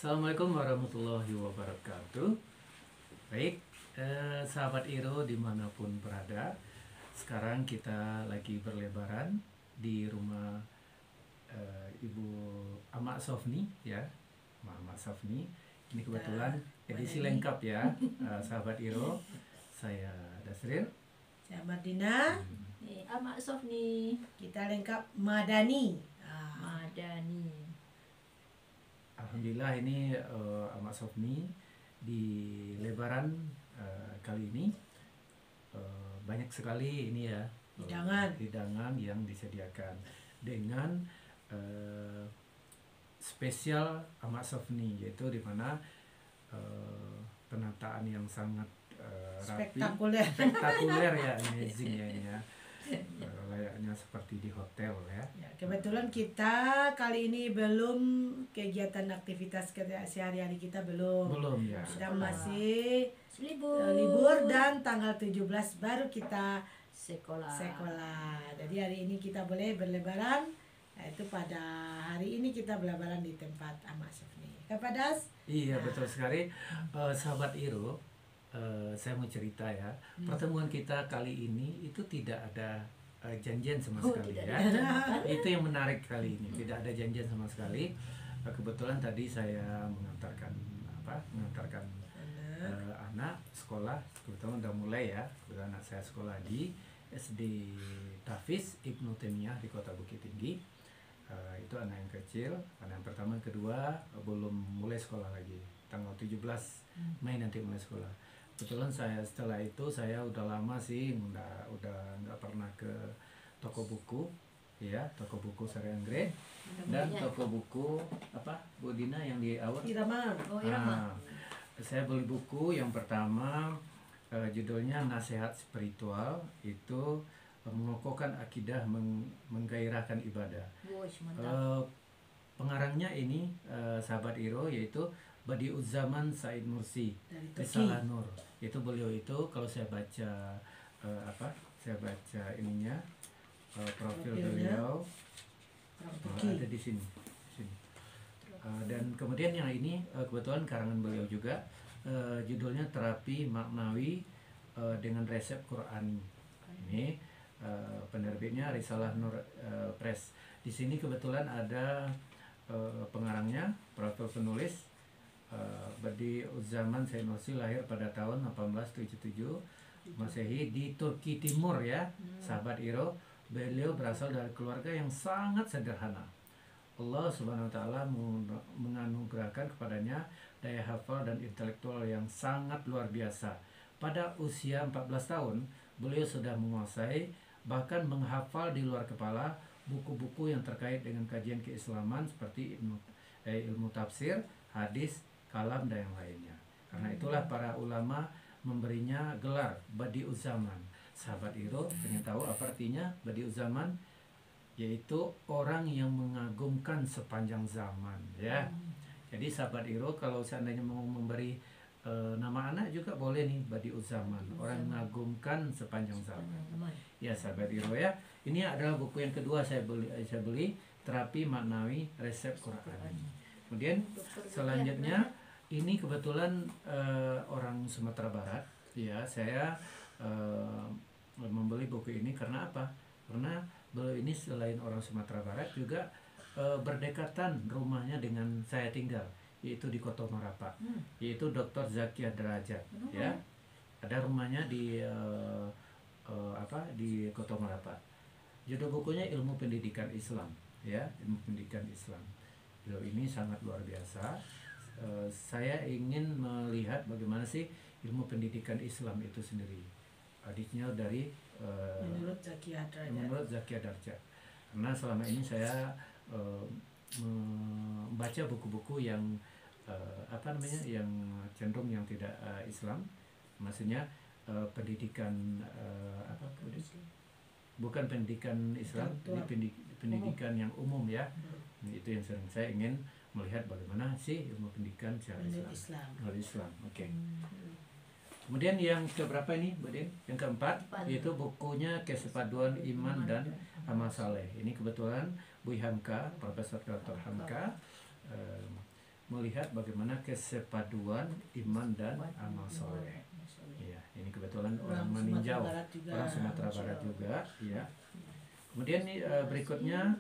Assalamualaikum warahmatullahi wabarakatuh. Baik, sahabat Iro dimanapun berada. Sekarang kita lagi berlebaran di rumah Ibu Amak Sofni ya, Mama Sofni. Ini kebetulan edisi lengkap ya, sahabat Iro. Saya Dasril. Saya Mardina. Amak Sofni. Kita lengkap Madani. Madani. Alhamdulillah ini Amak Sofni di Lebaran kali ini banyak sekali ini ya hidangan yang disediakan dengan spesial Amak Sofni, yaitu di mana penataan yang sangat rapi, spektakuler ya, amazing ya ini ya. Layaknya seperti di hotel ya. Kebetulan kita kali ini belum kegiatan aktivitas sehari-hari kita belum Ya. Kita masih libur dan tanggal 17 baru kita sekolah. Jadi hari ini kita boleh berlebaran, yaitu pada hari ini kita berlebaran di tempat Amak Sofni. Kapadas? Iya betul sekali, sahabat Iro. Saya mau cerita ya, pertemuan kita kali ini itu tidak ada janjian sama sekali ya. Itu yang menarik kali ini, tidak ada janjian sama sekali. Kebetulan tadi saya mengantarkan anak sekolah, kebetulan udah mulai ya. Kebetulan anak saya sekolah di SD Tafiz Ibnu Taimiyah di Kota Bukit Tinggi. Itu anak yang kecil, anak yang pertama, yang kedua belum mulai sekolah lagi. Tanggal 17 Mei nanti mulai sekolah. Kebetulan setelah itu saya udah lama sih udah nggak pernah ke toko buku ya, toko buku Sareangre dan toko buku apa Bu Dina yang di awal Irama. Saya beli buku yang pertama, judulnya Nasihat Spiritual, itu mengokohkan akidah, menggairahkan ibadah. Pengarangnya ini sahabat Iro, yaitu Badi'uzzaman Said Nursi Risalah Nur. Itu beliau itu kalau saya baca ininya, profil beliau ada di sini. Dan kemudian yang ini kebetulan karangan beliau juga, judulnya Terapi Maknawi dengan Resep Qur'ani. Ini penerbitnya Risalah Nur Press. Di sini kebetulan ada pengarangnya, profil penulis Badi'uzzaman Said Nursi, lahir pada tahun 1877 Masehi di Turki Timur ya, sahabat Iro. Beliau berasal dari keluarga yang sangat sederhana. Allah Subhanahu wa taala menganugerahkan kepadanya daya hafal dan intelektual yang sangat luar biasa. Pada usia 14 tahun, beliau sudah menguasai, bahkan menghafal di luar kepala, buku-buku yang terkait dengan kajian keislaman seperti ilmu tafsir, hadis, kalam, dan yang lainnya. Karena itulah para ulama memberinya gelar Badi'uzzaman. Sahabat Iro pengen tahu apa artinya Badi'uzzaman? Yaitu orang yang mengagumkan sepanjang zaman ya. Jadi sahabat Iro kalau seandainya mau memberi nama anak juga boleh nih, Badi'uzzaman, orang mengagumkan sepanjang zaman. Ya sahabat Iro ya. Ini adalah buku yang kedua saya beli, Terapi Maknawi Resep Qur'ani. Kemudian selanjutnya ini kebetulan orang Sumatera Barat ya. Saya membeli buku ini karena apa? Karena beliau ini selain orang Sumatera Barat juga berdekatan rumahnya dengan saya tinggal, yaitu di Koto Marapa, yaitu Dr. Zakia Derajat ya. Ada rumahnya di di Koto Marapa. Judul bukunya Ilmu Pendidikan Islam ya, Ilmu Pendidikan Islam. Beliau ini sangat luar biasa. Saya ingin melihat bagaimana sih ilmu pendidikan Islam itu sendiri. Hadisnya dari menurut Zakia Darjat. Karena selama ini saya membaca buku-buku yang yang cenderung yang tidak Islam, maksudnya pendidikan bukan pendidikan Islam, ini pendidikan yang umum ya. Itu yang sering saya ingin melihat bagaimana sih ilmu pendidikan secara Islam. Oke. Kemudian yang keberapa ini, Mbak Din? Yang keempat, yaitu bukunya Kesepaduan Iman dan Amal Saleh. Ini kebetulan Bu Hamka, Profesor Dr. Hamka melihat bagaimana kesepaduan iman dan amal soleh. Ya, ini kebetulan orang meninjau, orang Sumatera Barat juga, ya. Kemudian berikutnya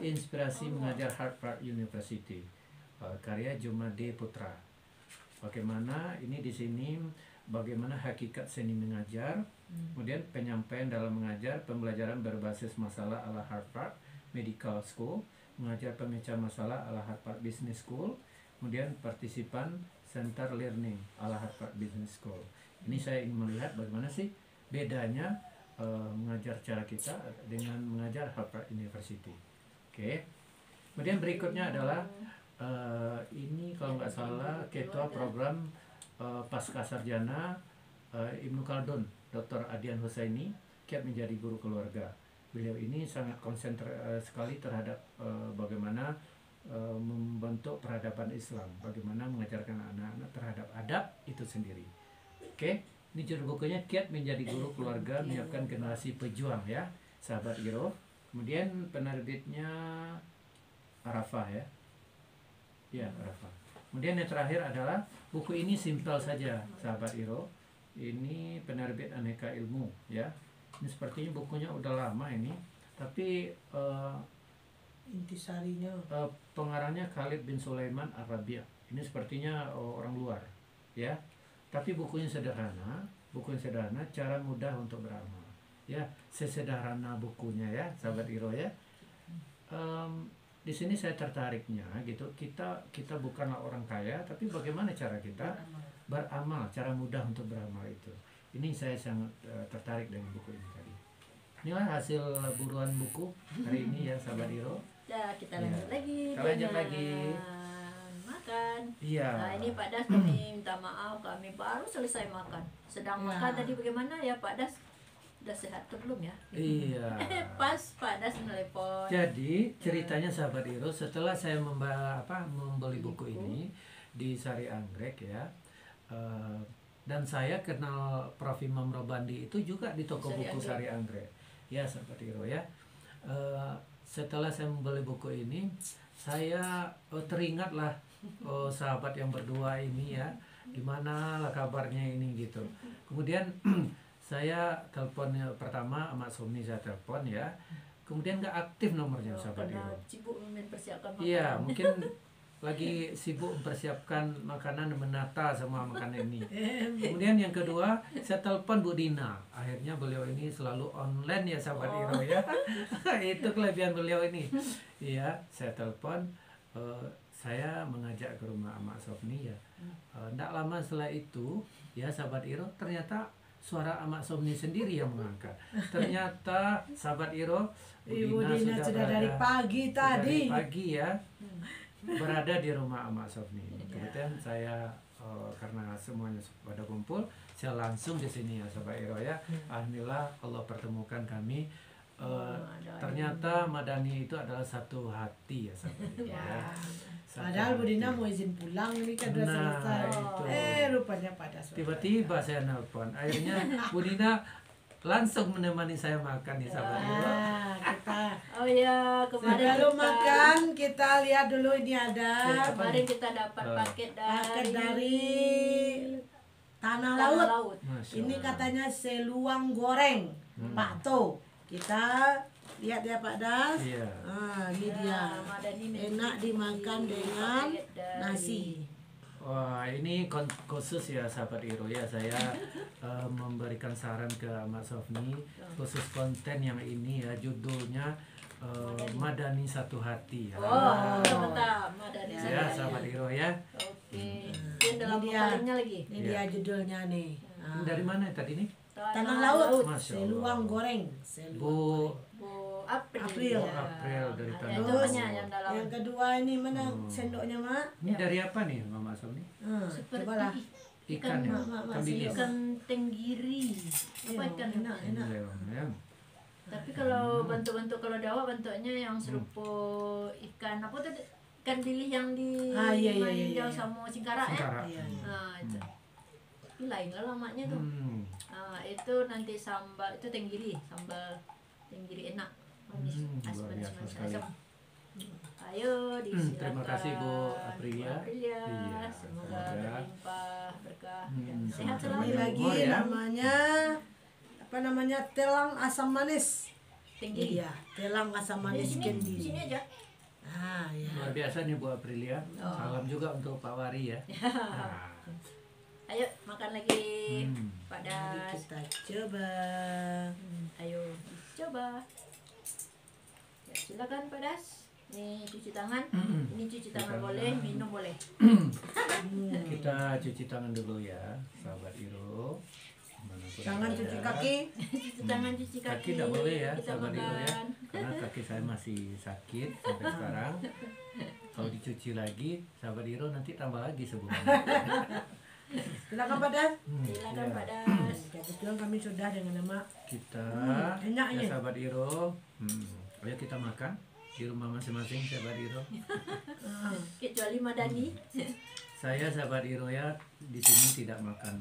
inspirasi mengajar Harvard University, karya Jumade Putra. Bagaimana ini di sini bagaimana hakikat seni mengajar, kemudian penyampaian dalam mengajar, pembelajaran berbasis masalah ala Harvard Medical School, mengajar pemecah masalah ala Harvard Business School, kemudian partisipan center learning ala Harvard Business School. Ini saya ingin melihat bagaimana sih bedanya mengajar cara kita dengan mengajar Harvard University. Oke. Kemudian berikutnya adalah ini kalau nggak salah ketua program pasca sarjana Ibnu Khaldun, Dr. Adian Husaini, kiat menjadi guru keluarga. Beliau ini sangat konsentrasi sekali terhadap bagaimana membentuk peradaban Islam, bagaimana mengajarkan anak-anak terhadap adab itu sendiri. Oke, ini judul bukunya Kiat Menjadi Guru Keluarga Menyiapkan Generasi Pejuang, ya, sahabat Iro. Kemudian penerbitnya Arafah, ya. Ya, Arafah. Kemudian yang terakhir adalah buku ini simpel saja, sahabat Iro. Ini penerbit Aneka Ilmu, ya. Ini sepertinya bukunya udah lama ini, tapi intisarinya pengarangnya Khalid bin Sulaiman Ar-Rabi'. Ini sepertinya orang luar, ya. Tapi bukunya sederhana, cara mudah untuk beramal. Ya, sesederhana bukunya, ya, sahabat Iro, ya. Di sini saya tertariknya gitu. Kita bukanlah orang kaya, tapi bagaimana cara kita beramal, cara mudah untuk beramal itu. Ini saya sangat tertarik dengan buku ini tadi. Inilah hasil buruan buku hari ini, ya, sahabat Iro. Ya, kita lanjut lagi. Kita lanjut lagi. Makan. Iya. Nah, ini Pak Das kami minta maaf, kami baru selesai makan. Sedang makan tadi bagaimana ya Pak Das? Udah sehat tuh belum ya? Iya. Pas Pak Das menelepon. Jadi ceritanya sahabat Iro, setelah saya membeli buku ini di Sari Anggrek, ya, dan saya kenal Prof. Imam Robandi itu juga di toko buku Sari Anggrek, ya, sahabat Iro, ya. Setelah saya membeli buku ini, saya teringatlah sahabat yang berdua ini, ya, gimana lah kabarnya ini gitu. Kemudian saya telepon pertama Mak Somni, saya telepon, ya. Kemudian nggak aktif nomornya, sahabat Iro. Sibuk mempersiapkan makanan. Iya, mungkin lagi sibuk mempersiapkan makanan, menata semua makanan ini. Kemudian yang kedua, saya telepon Bu Dina. Akhirnya beliau ini selalu online, ya, sahabat Iro, ya. Itu kelebihan beliau ini. Iya, saya telepon. Saya mengajak ke rumah Mak Sofni, ya. Tidak lama setelah itu, ya, sahabat Iro, ternyata suara Mak Somni sendiri yang mengangkat. Ternyata sahabat Iro, Ibu Dina sudah dari pagi tadi. Dari pagi, ya, berada di rumah Mak Sofni. Kemudian saya karena semuanya pada kumpul, saya langsung di sini, ya, sahabat Iro, ya. Alhamdulillah Allah pertemukan kami. Ternyata Madani itu adalah satu hati, ya, sahabat Iro, ya. Padahal Bu Dina mau izin pulang ini kan udah selesai. Itu. Rupanya pada Tiba-tiba saya nelpon. Akhirnya Bu Dina langsung menemani saya makan, ya, sahabat Iro. Kita Oh ya, kemarin sebelum makan kita lihat dulu ini ada kemarin kita dapat paket dari Tanah Tanah Laut. Laut. Masya Ini Allah. katanya seluang goreng, Pak To. Kita lihat ya Pak Das. Iya. Ini dia. Enak dimakan dengan nasi. Wah, ini khusus, ya, sahabat Iro, ya. Saya memberikan saran ke Mak Sofni khusus konten yang ini, ya, judulnya Madani Satu Hati, ya. Oh, mantap. Madani Ya, sahabat Iro, ya. Oke. Ini dalam Ini dia. pakarnya lagi. Ini dia judulnya nih. Ini dari mana tadi nih? Tanah Laut. Masya Allah. Seluang goreng. Bu Bu April. April. Ya. April dari Ada Tanah itu Laut. banyak yang dalam. Yang kedua ini mana sendoknya Mak? Ini dari apa nih, Mama Sofni? Seperti Cobalah. Ikan, ya? Mak, Ikan bilis. ikan tenggiri. Apa Iya, ikan? enak, enak. Ini, ya. Tapi kalau bentuk-bentuk kalau Dawa bentuknya yang serupa ikan apa tuh ikan bilis yang di Iya, Manjau iya. sama Singkarak, ya. Singkarak. Iya. Nah, itu. Tapi lain lah lamanya tuh. Nah, itu nanti sambal itu tenggiri, sambal tenggiri enak. Manis, Luar biasa sekali. asam. Ayo disilakan. Terima kasih Bu Aprilia. Iya, Semoga semoga. berlimpah berkah dan Hmm, sehat semoga selalu. Ini lagi Umur ya. namanya apa namanya telang asam manis. Tinggi. Iya, telang asam Di manis sini, di kendiri. sini aja. Ah, ya. Luar biasa nih Bu Aprilia. Oh. Salam juga untuk Pak Wari ya. Nah, Ayo makan lagi, Pak Mari Das. kita coba. Ayo coba. Ya, silakan Pak Das. Nih cuci tangan. Ini cuci tangan boleh, minum boleh. kita cuci tangan dulu ya, sahabat Iro. Dimanapun Tangan berada. cuci kaki. Cuci tangan, cuci kaki. Kaki tidak boleh ya, Kita sahabat Iro ya. makan. Karena kaki saya masih sakit sampai sekarang. Kalau dicuci lagi, sahabat Iro nanti tambah lagi sebulan. Silakan Padas. Silakan Ya. Pak Das. Kebetulan kami sudah dengan nama Kita enak ya ini. sahabat Iro. Ayo kita makan di rumah masing-masing sahabat Iro. Kecuali Madani. Saya sahabat Iro ya di sini tidak makan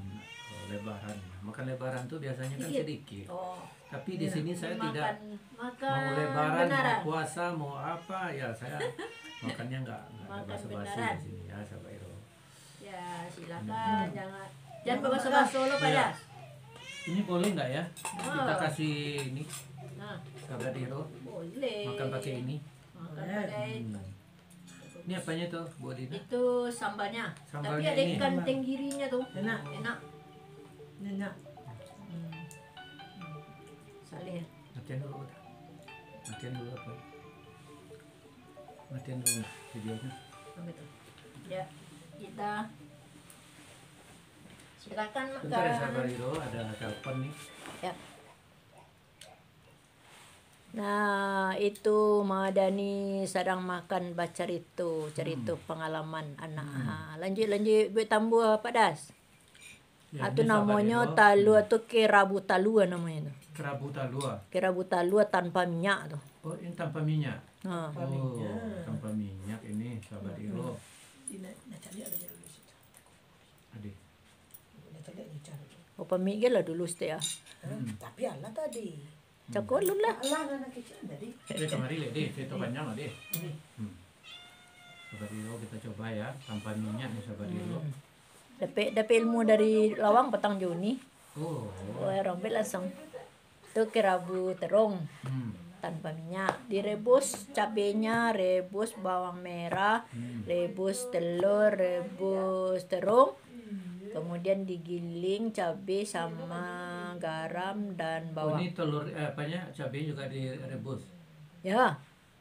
lebaran. Makan lebaran tuh biasanya kan Sedikit. sedikit. Oh, Tapi di sini saya tidak makan mau lebaran, beneran. mau puasa, mau apa ya saya makannya nggak ada Makan basa-basi beneran. di sini ya sahabat Iro. Ya, silakan. Jangan basa-basi lo Pak Iya. Das. Ini boleh nggak ya? Kita Oh. kasih ini Nah, sahabat Iro boleh. makan pakai ini. Makan Boleh. pakai Ini apanya tuh Bu Dina? itu sambalnya. Tapi Sambalnya ada ini. ikan tenggirinya tuh. Enak. Enak. Enak. Saleh. Matian dulu udah. Matian dulu apa? Matian dulu videonya. Begitu. Ya, kita silakan Bentar ya makan. sahabat Iro, ada telepon nih. Ya. Nah, itu Madani sedang makan baca cerita pengalaman anak. Lanjut tambah Pak Das. Ya, Atau ini sahabat namanya Iro. talu atau kerabu talua namanya tuh. Kerabu talua. Kerabu talua tanpa minyak tuh. Oh, ini tanpa minyak. Nah, Oh, tanpa minyak ini sahabat Iro. Ini cari ada dulu situ. Adik. Ini tadi ada cari. apa migel lah dulu sih ya. Tapi Allah tadi. Cakol lu lah. Allah anak kecil tadi. Kemari lihat deh, cerita panjang lah deh. Sahabat Iro kita coba ya, tanpa minyak nih sahabat Iro. Dapat ilmu dari lawang petang Juni. Oh. Orang langsung. Itu kerabu terong tanpa minyak. Direbus cabenya, rebus bawang merah, rebus telur, rebus terong. Kemudian digiling cabai sama garam dan Oh, bawang. ini telur apanya cabai juga direbus. Ya,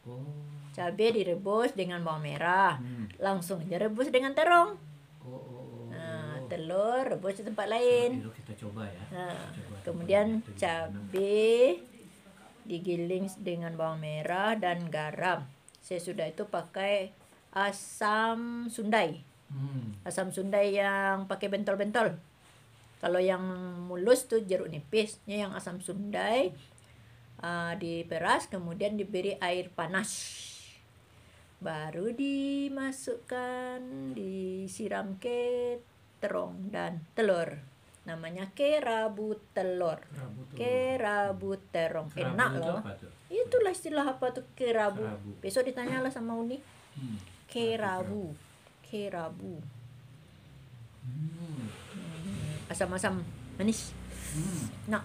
Oh. cabai direbus dengan bawang merah. Langsung aja rebus dengan terong. Oh. Nah, telur rebus di tempat Sahabat lain. Iro kita coba ya. Nah, Kita coba kemudian tempatnya itu gimana. cabai digiling dengan bawang merah dan garam. Sesudah itu pakai asam sundai. Asam sundai yang pakai bentol-bentol. Kalau yang mulus tuh jeruk nipisnya, yang asam sundai diperas, kemudian diberi air panas. Baru dimasukkan, disiram ke terong dan telur. Namanya kerabu telur. Kerabu telur. Kerabu terong. Kerabu Enak itu loh. apa tuh? Itulah istilah apa tuh kerabu. Kerabu. Besok ditanyalah sama Uni. Hmm. Kerabu. Kerabu. Hmm. Asam-asam manis. Nah,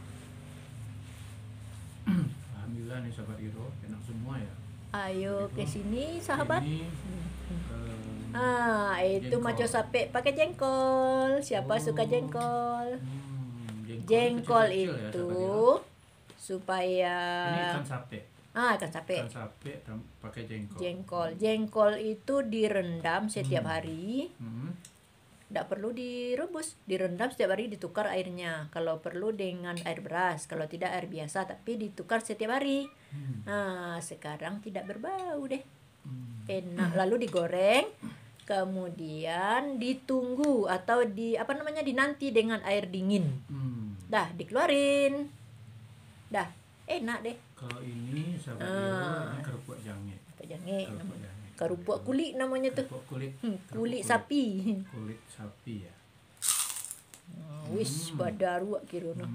Alhamdulillah nih sahabat Iro, enak semua ya. ayo ke sini sahabat. Ini Itu jengkol. maco sape pakai jengkol. Siapa suka jengkol? Jengkol kecil-kecil ya, itu sahabat Iro. supaya Ini ikan sape. ikan sape. Ikan sape pakai jengkol. Jengkol. Jengkol itu direndam setiap hari. Hmm. Tidak perlu direbus, direndam setiap hari, ditukar airnya. Kalau perlu dengan air beras, kalau tidak air biasa, tapi ditukar setiap hari. Nah, sekarang tidak berbau deh. Enak. Lalu digoreng, kemudian ditunggu atau dinanti dengan air dingin. Dah, dikeluarin. Dah, enak deh. Kalau ini sahabat Iro, ini kerupuk jange. Apa jange? Kerupuk jange. Kerupuk kulit namanya tuh. Kerupuk kulit. Kulit Kerupuk sapi. Kulit sapi ya. Wis badarua kirana.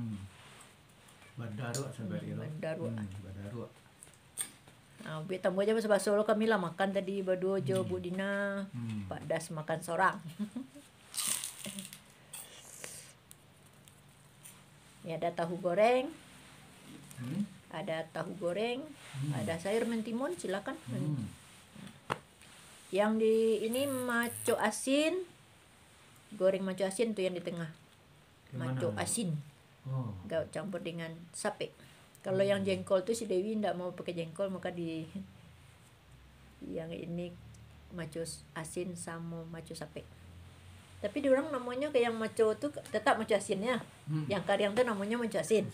Badarua sahabat Iro. Badarua. Badarua. Buat tambah aja bahasa Solo kami lah makan tadi berdua jo Bu Dina. Pak Das makan seorang. Ya ada tahu goreng, ada tahu goreng, ada sayur mentimun silakan. Yang di ini maco asin, goreng maco asin tuh yang di tengah. Maco asin, gak campur dengan sape. Kalau yang jengkol tuh si Dewi ndak mau pakai jengkol, maka di yang ini maco asin sama maco sape. Tapi di orang namanya kayak yang maco tuh tetap maco asinnya. Yang kariang tuh namanya maco asin.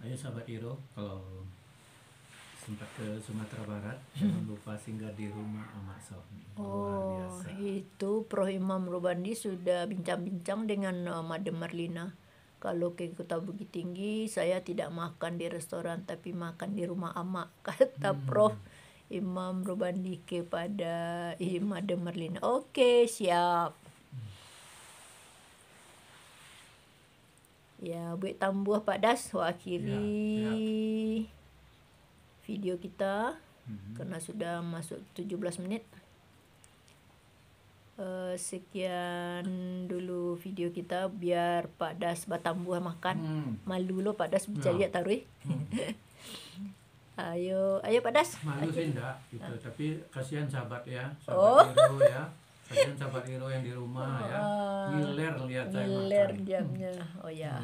Ayo sahabat Iro, kalau sempat ke Sumatera Barat, jangan lupa singgah di rumah Amak Sofni. Luar biasa. Itu Prof Imam Rubandi sudah bincang-bincang dengan Madam Marlina. Kalau ke Kota Bukit Tinggi, saya tidak makan di restoran, tapi makan di rumah Amak, kata Prof Imam Rubandi kepada Madam Marlina. Oke, siap. Ya, buat tambah Pak Das, akhiri video kita karena sudah masuk 17 menit. Sekian dulu video kita, biar Pak Das batambuah makan. Malu lo Pak Das berjaya taruh. Ayo Pak Das. Malu sih enggak gitu, tapi kasihan sahabat ya, sahabat Iro ya. Kasihan sahabat Iro yang di rumah ya. Giler lihat saya makan. Giler jamnya. Oh ya.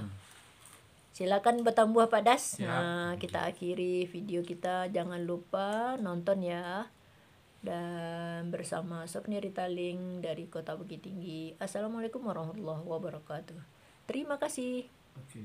Silakan bertambah Pak Das. Siap. Nah, kita akhiri video kita. Jangan lupa nonton ya. Dan bersama Sofni Ritaling dari Kota Bukit Tinggi. Assalamualaikum warahmatullahi wabarakatuh. Terima kasih. Oke.